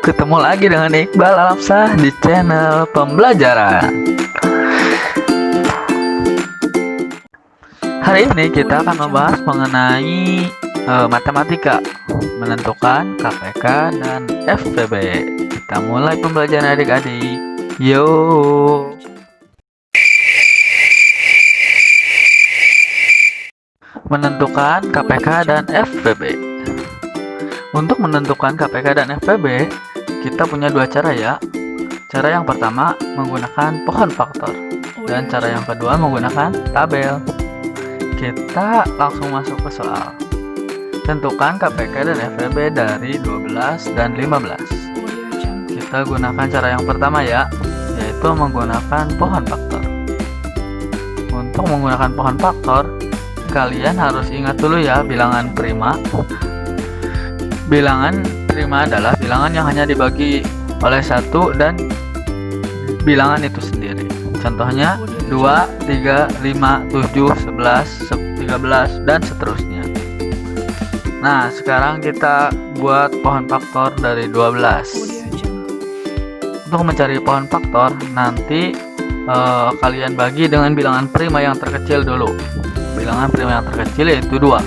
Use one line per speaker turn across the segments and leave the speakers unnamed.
Ketemu lagi dengan Iqbal Alamsah di channel pembelajaran. Hari ini kita akan membahas mengenai matematika, menentukan KPK dan FPB. Kita mulai pembelajaran adik-adik. Yo. Menentukan KPK dan FPB. Untuk menentukan KPK dan FPB, kita punya dua cara ya. Cara yang pertama menggunakan pohon faktor, dan cara yang kedua menggunakan tabel. Kita langsung masuk ke soal. Tentukan KPK dan FPB dari 12 dan 15. Kita gunakan cara yang pertama ya, yaitu menggunakan pohon faktor. Untuk menggunakan pohon faktor, kalian harus ingat dulu ya bilangan prima. Bilangan prima adalah bilangan yang hanya dibagi oleh satu dan bilangan itu sendiri. Contohnya 2, 3, 5, 7, 11, 13, dan seterusnya. Nah, sekarang kita buat pohon faktor dari 12. Untuk mencari pohon faktor, nanti kalian bagi dengan bilangan prima yang terkecil dulu. Bilangan prima yang terkecil yaitu 2.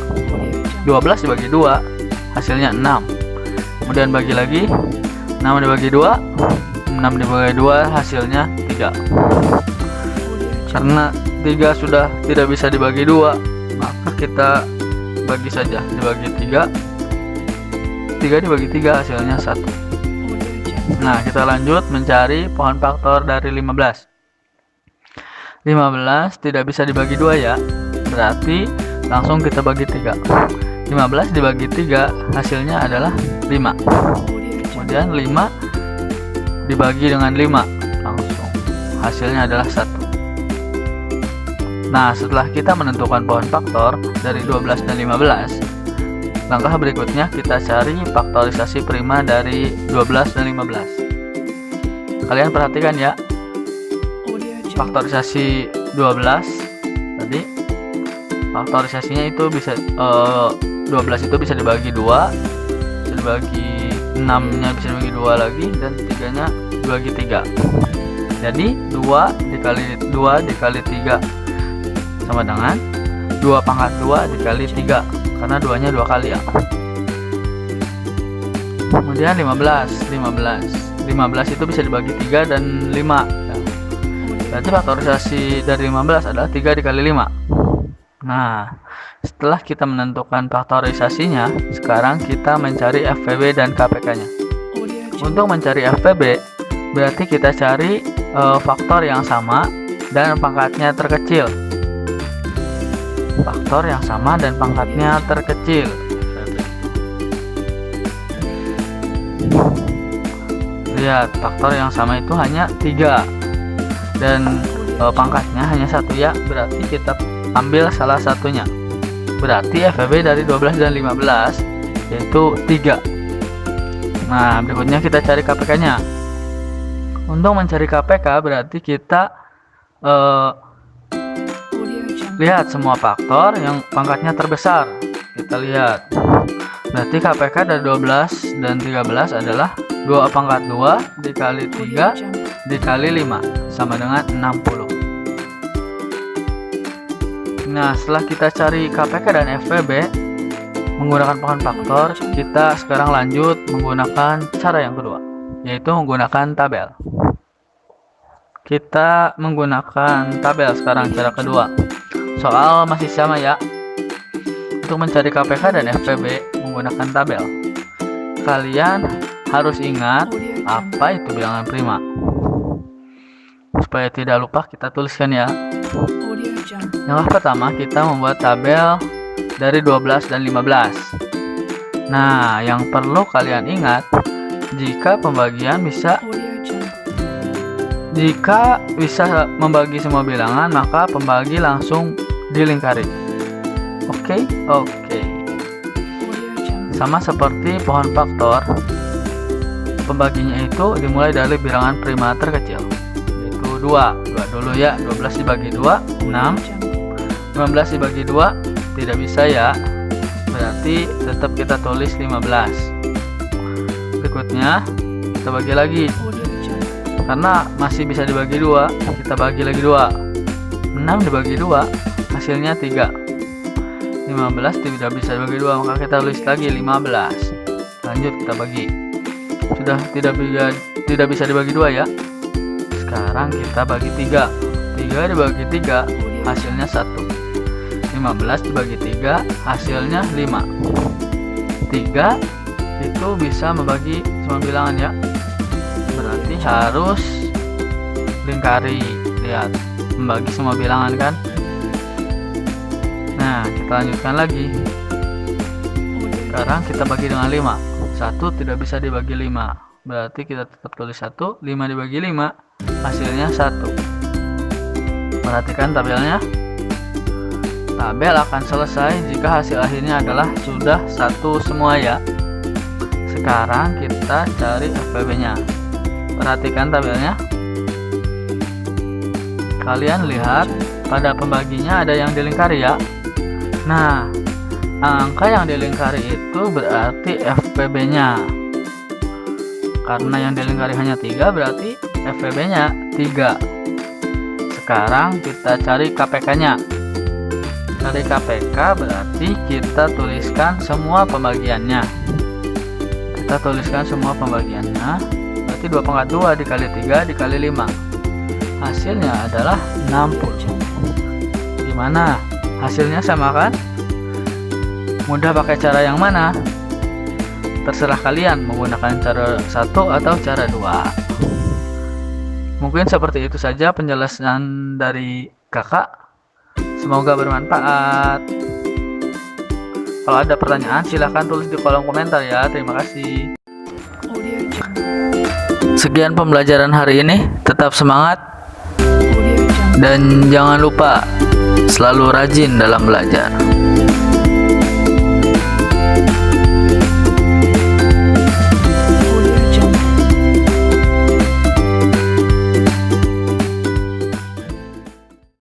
12 dibagi 2, hasilnya 6. Kemudian bagi lagi, 6 dibagi 2, 6 dibagi 2 hasilnya 3. Karena 3 sudah tidak bisa dibagi 2, maka kita bagi saja, dibagi 3. 3 dibagi 3 hasilnya 1. Nah, kita lanjut mencari pohon faktor dari 15. 15 tidak bisa dibagi 2 ya, berarti langsung kita bagi 3. 15 dibagi 3 hasilnya adalah 5. Kemudian 5 dibagi dengan 5, langsung hasilnya adalah 1. Nah, setelah kita menentukan pohon faktor dari 12 dan 15, langkah berikutnya kita cari faktorisasi prima dari 12 dan 15. Kalian perhatikan ya, faktorisasi 12 tadi, faktorisasinya itu bisa 12 itu bisa dibagi 2, bisa dibagi 6-nya bisa dibagi 2 lagi, dan 3-nya dibagi 3. Jadi 2 dikali 3 sama dengan 2 pangkat 2 dikali 3, karena 2-nya 2 kali ya. Kemudian 15 itu bisa dibagi 3 dan 5 ya. Berarti faktorisasi dari 15 adalah 3 dikali 5. Nah, setelah kita menentukan faktorisasinya, sekarang kita mencari FPB dan KPK-nya. Untuk mencari FPB, berarti kita cari faktor yang sama dan pangkatnya terkecil. Faktor yang sama dan pangkatnya terkecil. Lihat, faktor yang sama itu hanya 3 dan pangkatnya hanya 1 ya, berarti kita ambil salah satunya. Berarti FPB dari 12 dan 15 yaitu 3. Nah, berikutnya kita cari KPK-nya. Untuk mencari KPK berarti kita lihat semua faktor yang pangkatnya terbesar. Kita lihat. Berarti KPK dari 12 dan 13 adalah 2 pangkat 2 dikali 3 dikali 5 sama dengan 60. Nah, setelah kita cari KPK dan FPB menggunakan pohon faktor, kita sekarang lanjut menggunakan cara yang kedua, yaitu menggunakan tabel. Kita menggunakan tabel sekarang, cara kedua. Soal masih sama ya. Untuk mencari KPK dan FPB menggunakan tabel, kalian harus ingat apa itu bilangan prima. Supaya tidak lupa, kita tuliskan ya. Yang pertama, kita membuat tabel dari 12 dan 15. Nah, yang perlu kalian ingat, jika bisa membagi semua bilangan, maka pembagi langsung dilingkari. Oke. Sama seperti pohon faktor, pembaginya itu dimulai dari bilangan prima terkecil, yaitu 2 dulu ya. 12 dibagi 2, 6. 15 dibagi 2 tidak bisa ya, berarti tetap kita tulis 15. Berikutnya kita bagi lagi. Karena masih bisa dibagi 2, kita bagi lagi 2. 6 dibagi 2 hasilnya 3. 15 tidak bisa dibagi 2, maka kita tulis lagi 15. Lanjut kita bagi. Sudah tidak bisa dibagi 2 ya. Sekarang kita bagi 3. 3 dibagi 3 hasilnya 1. 15 dibagi 3 hasilnya 5. 3 itu bisa membagi semua bilangan ya. Berarti harus lingkari. Lihat, membagi semua bilangan kan. Nah, kita lanjutkan lagi. Sekarang kita bagi dengan 5. 1 tidak bisa dibagi 5. Berarti kita tetap tulis 1. 5 dibagi 5 hasilnya 1. Perhatikan tabelnya. Tabel akan selesai jika hasil akhirnya adalah sudah 1 semua ya. Sekarang kita cari FPB nya. Perhatikan tabelnya. Kalian lihat pada pembaginya ada yang dilingkari ya. Nah, angka yang dilingkari itu berarti FPB nya. Karena yang dilingkari hanya 3, berarti FPB nya 3. Sekarang kita cari KPK nya. Cari KPK berarti kita tuliskan semua pembagiannya. Kita tuliskan semua pembagiannya. Berarti 2/2 dikali 3 dikali 5. Hasilnya adalah 60. Gimana? Hasilnya sama kan? Mudah pakai cara yang mana? Terserah kalian menggunakan cara 1 atau cara 2. Mungkin seperti itu saja penjelasan dari kakak. Semoga bermanfaat. Kalau ada pertanyaan silahkan tulis di kolom komentar ya. Terima kasih. Sekian pembelajaran hari ini. Tetap semangat dan jangan lupa selalu rajin dalam belajar.